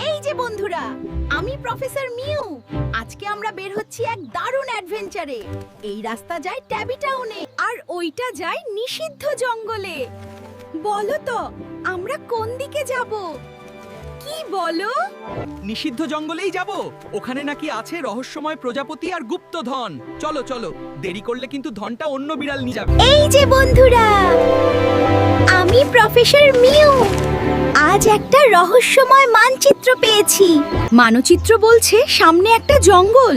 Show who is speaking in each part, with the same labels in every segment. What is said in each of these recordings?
Speaker 1: এই যে বন্ধুরা, আমি প্রফেসর মিউ। আজকে আমরা বের হচ্ছি এক দারুণ অ্যাডভেঞ্চারে। এই রাস্তা যায় ট্যাবি টাউনে আর ওইটা যায় নিষিদ্ধ জঙ্গলে। বলো তো আমরা কোন দিকে যাব? কি বলো?
Speaker 2: নিষিদ্ধ জঙ্গলেই যাব। ওখানে নাকি আছে রহস্যময় প্রজাপতি আর গুপ্তধন। চলো চলো, দেরি করলে কিন্তু ধনটা অন্য বিড়াল নিয়ে যাবে।
Speaker 1: এই যে বন্ধুরা, আমি প্রফেসর মিউ। আজ একটা রহস্যময় মানচিত্র পেয়েছি। মানচিত্র বলছে সামনে একটা জঙ্গল।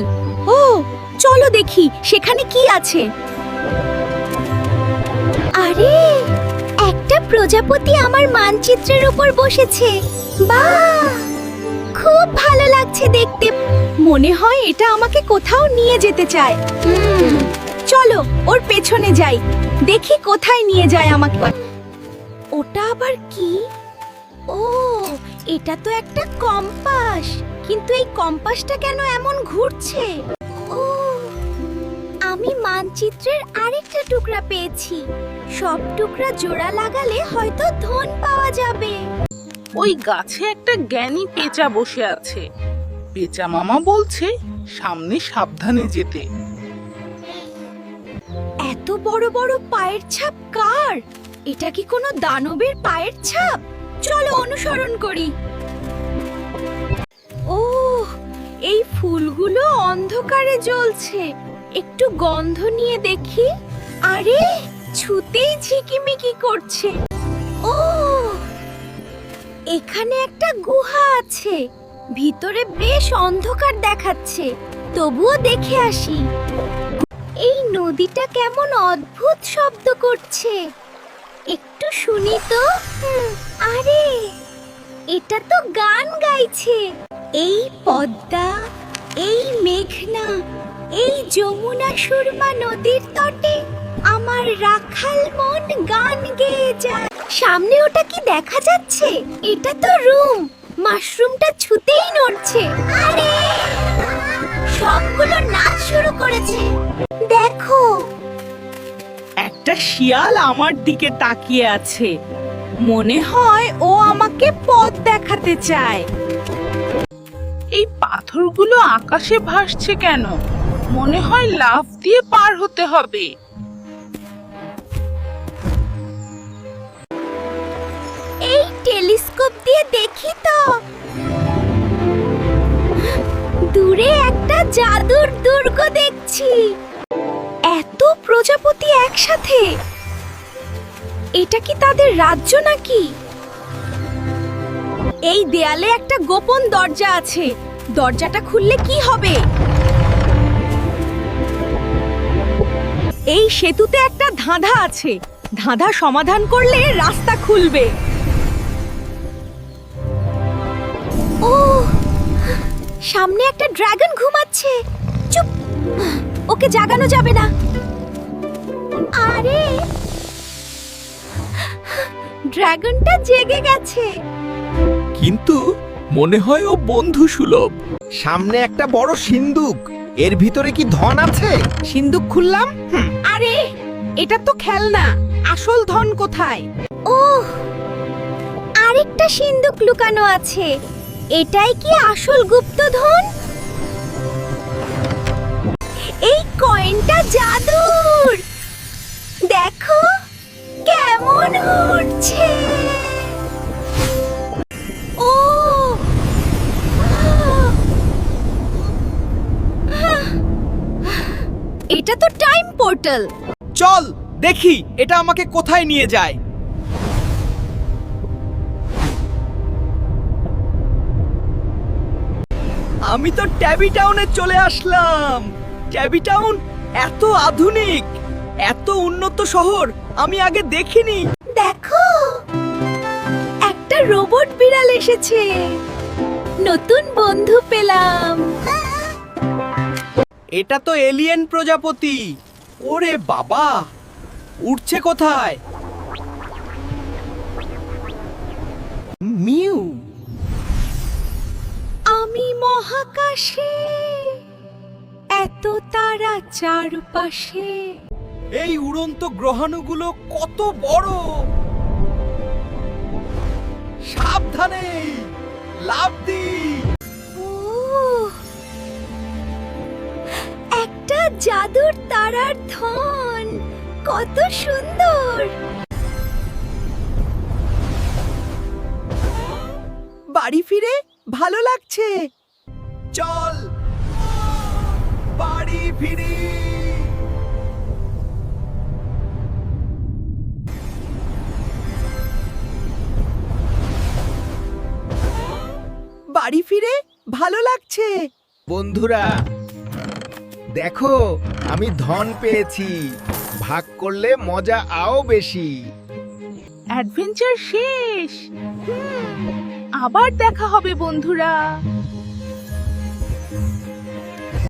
Speaker 1: ও চলো দেখি সেখানে কি আছে। আরে একটা প্রজাপতি আমার মানচিত্রের উপর বসেছে। বাহ, খুব ভালো লাগছে দেখতে। মনে হয় এটা আমাকে কোথাও নিয়ে যেতে চায়। চলো ওর পেছনে যাই, দেখি কোথায় নিয়ে যায় আমাকে। ওটা আবার কি? ও, এটা তো একটা কম্পাস। কিন্তু এই কম্পাসটা কেন এমন ঘুরছে? ও, আমি মানচিত্রের আরেকটা টুকরা পেয়েছি। সব টুকরা জোড়া লাগালে হয়তো ধন পাওয়া যাবে।
Speaker 3: ওই গাছে একটা জ্ঞানী পেঁচা বসে আছে। পেঁচা মামা বলছে সামনে সাবধানে যেতে।
Speaker 1: এত বড় বড় পায়ের ছাপ কার? এটা কি কোনো দানবের পায়ের ছাপ? চলো অনুসরণ করি। ও, এই ফুলগুলো অন্ধকারে জ্বলছে। একটু গন্ধ নিয়ে দেখি। আরে ছুতেই ঝিকিমিকি করছে। ও, এখানে একটা গুহা আছে। ভিতরে বেশ অন্ধকার দেখাচ্ছে, তবুও দেখে আসি। এই নদীটা কেমন অদ্ভুত শব্দ করছে। একটু শুনি তো। আরে এটা তো গান গাইছে। এই পদ্মা, এই মেঘনা, এই যমুনা সুরমা নদীর তটে আমার রাখাল মন গান গেয়ে যায়। সামনে ওটা কি দেখা যাচ্ছে? এটা তো রুম। মাশরুমটা ছুতেই নড়ছে। আরে সবগুলো নাচ শুরু করেছে। দেখো,
Speaker 3: একটা শিয়াল আমার দিকে তাকিয়ে আছে। মনে হয় ও আমাকে পথ দেখাতে চায়। এই পাথরগুলো আকাশে ভাসছে কেন? মনে হয় লাফ দিয়ে পার হতে হবে।
Speaker 1: এই টেলিস্কোপ দিয়ে দেখি তো। দূরে একটা জাদুর দুর্গ দেখছি। এত প্রজাপতি একসাথে, এটা কি তাদের রাজ্য নাকি? এই দেয়ালে একটা গোপন দরজা আছে। দরজাটা খুললে কি হবে? এই সেতুতে একটা ধাঁধা আছে। ধাঁধা সমাধান করলে রাস্তা খুলবে। ও, সামনে একটা ড্রাগন ঘুমাচ্ছে। চুপ, ওকে জাগানো যাবে না। আরে ড্রাগনটা জেগে গেছে।
Speaker 2: কিন্তু মনে হয় ও বন্ধু সুলভ।
Speaker 4: সামনে একটা বড় সিন্দুক। এর ভিতরে কি ধন আছে?
Speaker 3: সিন্দুক খুললাম। আরে এটা তো খেলনা। আসল ধন কোথায়?
Speaker 1: ওহ, আরেকটা সিন্দুক লুকানো আছে। এটাই কি আসল গুপ্তধন? এই কয়েনটা জাদুর। দেখো কেমন উড়ছে। ও, এটা তো টাইম পোর্টাল।
Speaker 2: চল দেখি এটা আমাকে কোথায় নিয়ে যায়। আমি তো ট্যাবি টাউনে চলে আসলাম। ট্যাবি টাউন এত আধুনিক, এত উন্নত শহর আমি আগে দেখিনি।
Speaker 1: দেখো, একটা রোবট বিড়াল এসেছে। নতুন বন্ধু পেলাম।
Speaker 2: এটা তো এলিয়েন প্রজাপতি। ওরে বাবা, উঠছে কোথায়?
Speaker 4: মিউ,
Speaker 1: আমি মহাকাশে, এত তারা চারপাশে।
Speaker 2: এই উড়ন্ত গ্রহাণুগুলো কত বড়। সাবধানে,
Speaker 4: লাফ দি।
Speaker 1: ও একটা জাদুর তারার ধন, কত সুন্দর।
Speaker 2: বাড়ি ফিরে ভালো লাগছে।
Speaker 4: চল বাড়ি ফিরি।
Speaker 2: বাড়ি ফিরে ভালো লাগছে।
Speaker 4: বন্ধুরা দেখো, আমি ধন পেয়েছি। ভাগ করলে মজা আও বেশি।
Speaker 3: অ্যাডভেঞ্চার শেষ। আবার দেখা হবে বন্ধুরা।